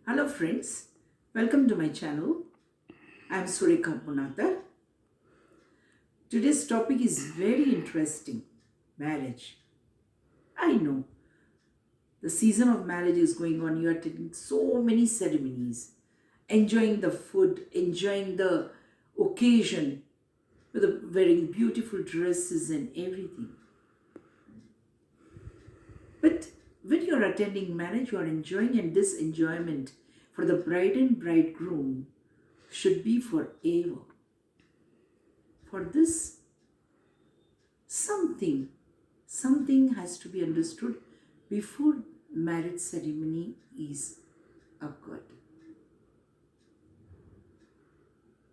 Hello friends, welcome to my channel. I am Sureka. Today's topic is very interesting, marriage. I know the season of marriage is going on. You are attending so many ceremonies, enjoying the food, enjoying the occasion, with wearing beautiful dresses and everything. But when you are attending marriage, you are enjoying, and this enjoyment for the bride and bridegroom should be forever. For this, something has to be understood before marriage ceremony is occurred.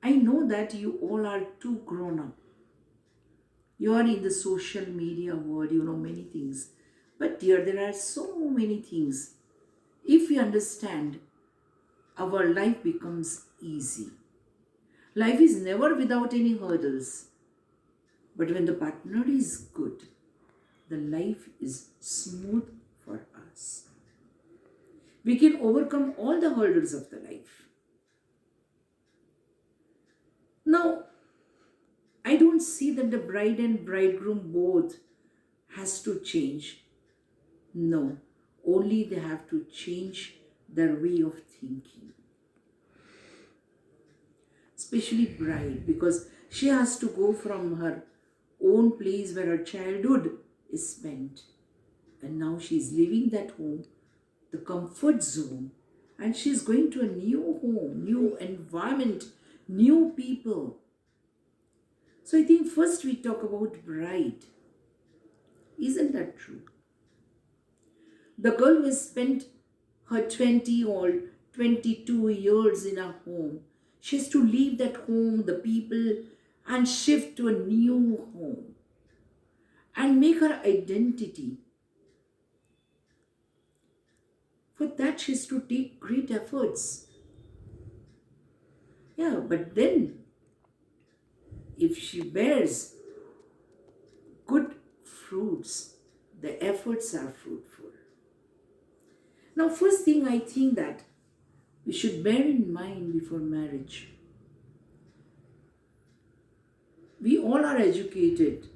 I know that you all are too grown up. You are in the social media world, you know many things. But dear, there are so many things. If we understand, our life becomes easy. Life is never without any hurdles. But when the partner is good, the life is smooth for us. We can overcome all the hurdles of the life. Now, I don't see that the bride and bridegroom both has to change. No, only they have to change their way of thinking. Especially bride, because she has to go from her own place where her childhood is spent. And now she's leaving that home, the comfort zone, and she's going to a new home, new environment, new people. So I think first we talk about bride. Isn't that true? The girl who has spent her 20 or 22 years in a home, she has to leave that home, the people, and shift to a new home and make her identity. For that, she has to take great efforts. Yeah, but then if she bears good fruits, the efforts are fruitful. Now, first thing I think that we should bear in mind before marriage. We all are educated.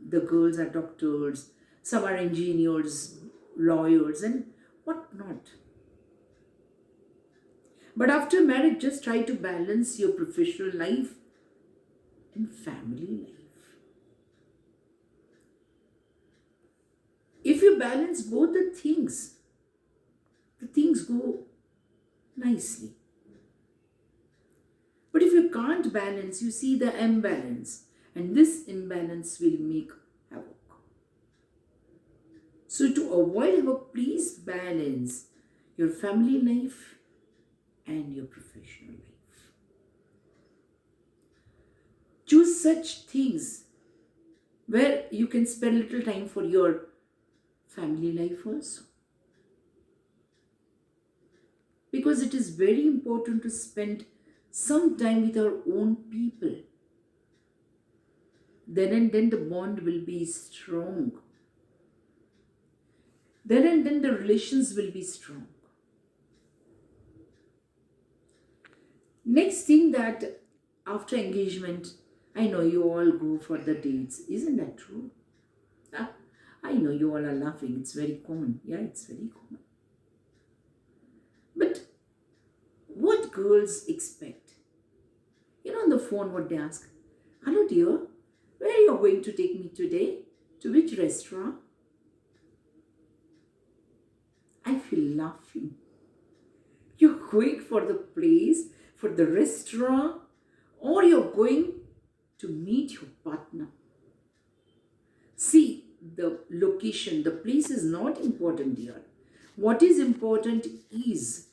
The girls are doctors, some are engineers, lawyers, and whatnot. But after marriage, just try to balance your professional life and family life. If you balance both the things go nicely. But if you can't balance, you see the imbalance, and this imbalance will make havoc. So to avoid havoc, please balance your family life and your professional life. Choose such things where you can spend little time for your family life also. Because it is very important to spend some time with our own people. Then and then the bond will be strong. Then and then the relations will be strong. Next thing, that after engagement, I know you all go for the dates. Isn't that true? I know you all are laughing. It's very common. Yeah, it's very common. But what girls expect? You know, on the phone, what they ask? Hello, dear. Where are you going to take me today? To which restaurant? I feel laughing. You're going for the place, for the restaurant, or you're going to meet your partner. See, the location, the place is not important here. What is important is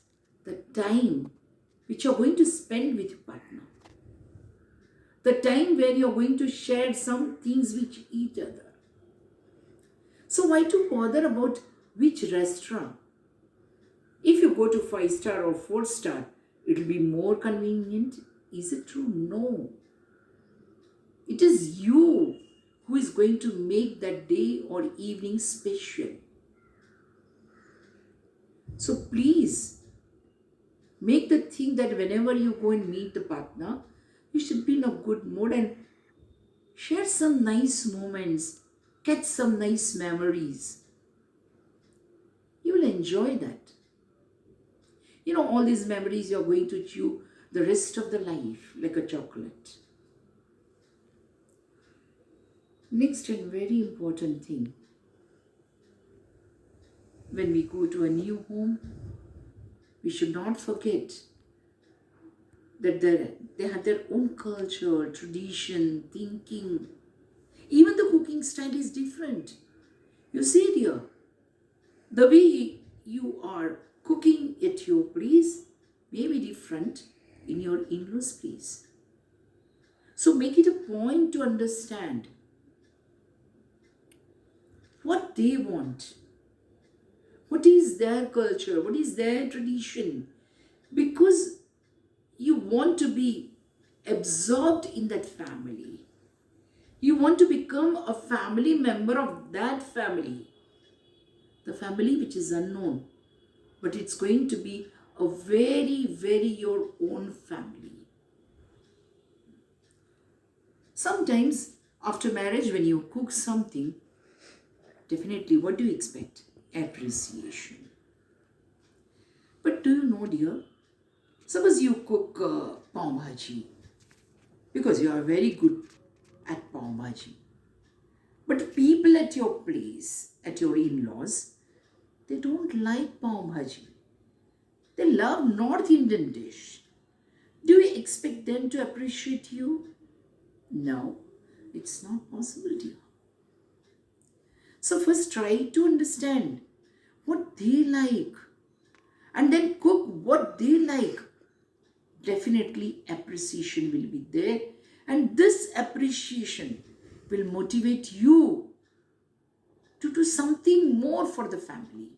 the time which you're going to spend with your partner. The time where you're going to share some things with each other. So why to bother about which restaurant? If you go to 5-star or 4-star, it will be more convenient. Is it true? No. It is you who is going to make that day or evening special. So please think that whenever you go and meet the partner, you should be in a good mood and share some nice moments, catch some nice memories. You will enjoy that. All these memories you're going to chew the rest of the life like a chocolate. Next and very important thing, when we go to a new home, we should not forget that they have their own culture, tradition, thinking. Even the cooking style is different. You see, dear, the way you are cooking at your place may be different in your in-laws' place. So make it a point to understand what they want. What is their culture? What is their tradition? Because you want to be absorbed in that family. You want to become a family member of that family. The family which is unknown, but it's going to be a very, very your own family. Sometimes after marriage, when you cook something, definitely what do you expect? Appreciation. But do you know, dear, suppose you cook pav bhaji because you are very good at pav bhaji. But people at your place, at your in-laws, they don't like pav bhaji. They love North Indian dish. Do you expect them to appreciate you? No, it's not possible, dear. So first try to understand what they like and then cook what they like. Definitely appreciation will be there, and this appreciation will motivate you to do something more for the family.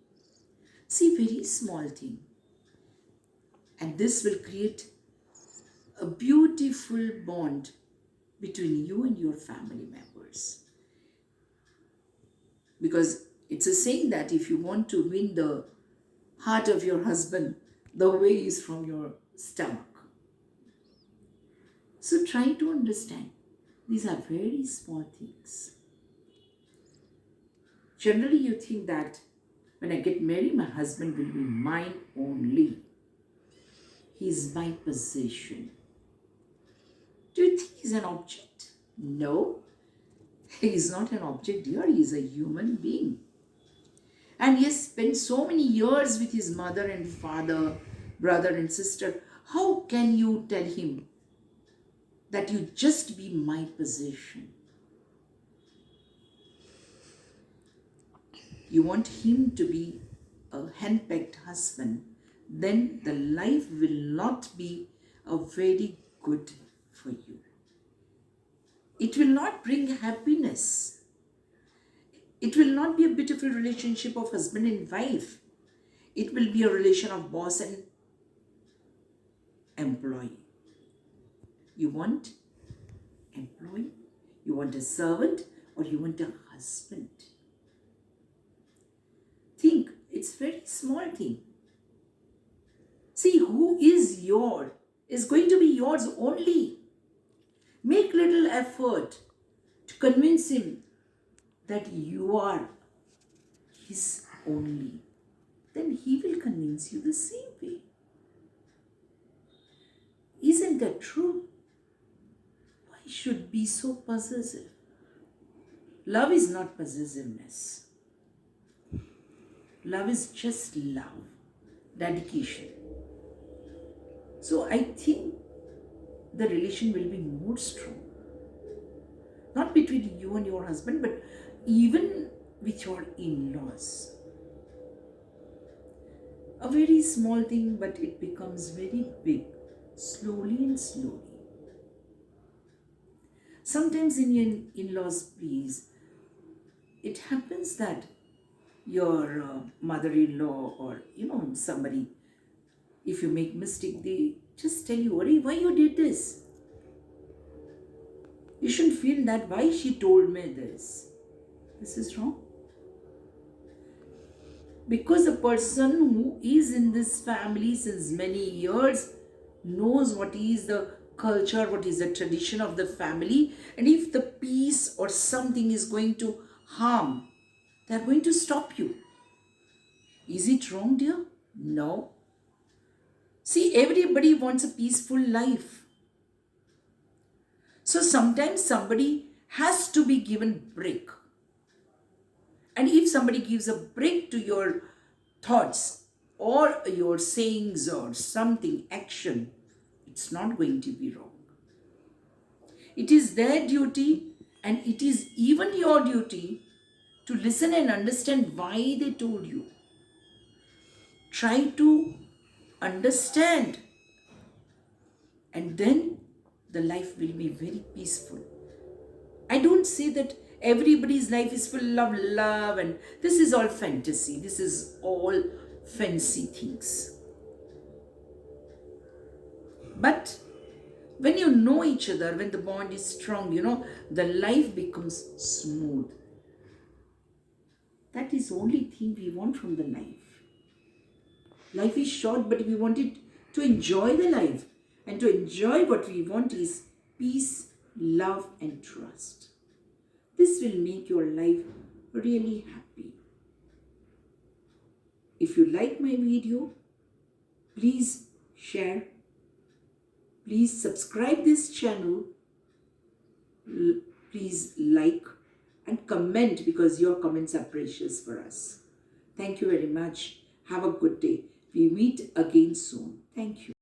See, very small thing, and this will create a beautiful bond between you and your family members. Because it's a saying that if you want to win the heart of your husband, the way is from your stomach. So try to understand. These are very small things. Generally, you think that when I get married, my husband will be mine only. He is my possession. Do you think he's an object? No. He is not an object, dear. He is a human being. And he has spent so many years with his mother and father, brother and sister. How can you tell him that you just be my possession? You want him to be a handpicked husband, then the life will not be a very good for you. It will not bring happiness. It will not be a beautiful relationship of husband and wife. It will be a relation of boss and employee. You want employee, you want a servant, or you want a husband. Think, it's very small thing. See, who is yours is going to be yours only. Make little effort to convince him that you are his only. Then he will convince you the same way. Isn't that true? Why should be so possessive? Love is not possessiveness. Love is just love, dedication. So I think the relation will be more strong. Not between you and your husband, but even with your in-laws. A very small thing, but it becomes very big, slowly and slowly. Sometimes in your in-laws' place, it happens that your mother-in-law or somebody, if you make mistake, they just tell you, why you did this? You shouldn't feel that, why she told me this? This is wrong. Because a person who is in this family since many years knows what is the culture, what is the tradition of the family, and if the piece or something is going to harm, they're going to stop you. Is it wrong, dear? No. See, everybody wants a peaceful life. So sometimes somebody has to be given break. And if somebody gives a break to your thoughts or your sayings or something, action, it's not going to be wrong. It is their duty, and it is even your duty to listen and understand why they told you. Try to understand, and then the life will be very peaceful. I don't say that everybody's life is full of love and this is all fantasy. This is all fancy things. But when you know each other, when the bond is strong, the life becomes smooth. That is the only thing we want from the life. Life is short, but we want it to enjoy the life. And to enjoy what we want is peace, love, and trust. This will make your life really happy. If you like my video, please share. Please subscribe this channel. Please like and comment, because your comments are precious for us. Thank you very much. Have a good day. We meet again soon. Thank you.